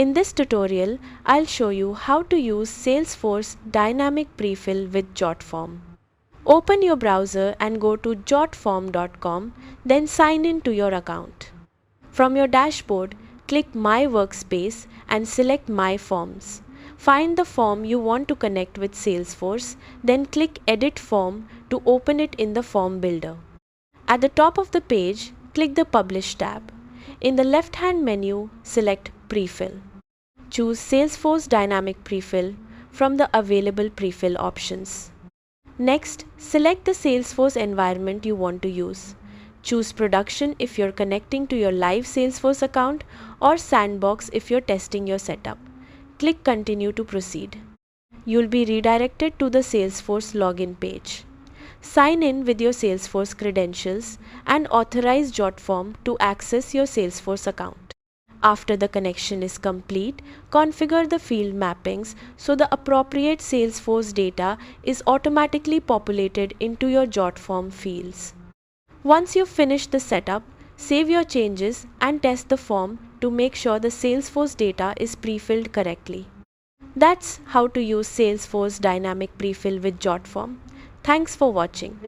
In this tutorial, I'll show you how to use Salesforce Dynamic Prefill with Jotform. Open your browser and go to jotform.com, then sign in to your account. From your dashboard, click My Workspace and select My Forms. Find the form you want to connect with Salesforce, then click Edit Form to open it in the Form Builder. At the top of the page, click the Publish tab. In the left-hand menu, select Prefill. Choose Salesforce Dynamic Prefill from the available prefill options. Next, select the Salesforce environment you want to use. Choose Production if you're connecting to your live Salesforce account or Sandbox if you're testing your setup. Click Continue to proceed. You'll be redirected to the Salesforce login page. Sign in with your Salesforce credentials and authorize Jotform to access your Salesforce account. After the connection is complete, configure the field mappings so the appropriate Salesforce data is automatically populated into your Jotform fields. Once you've finished the setup, save your changes and test the form to make sure the Salesforce data is prefilled correctly. That's how to use Salesforce Dynamic Prefill with Jotform. Thanks for watching.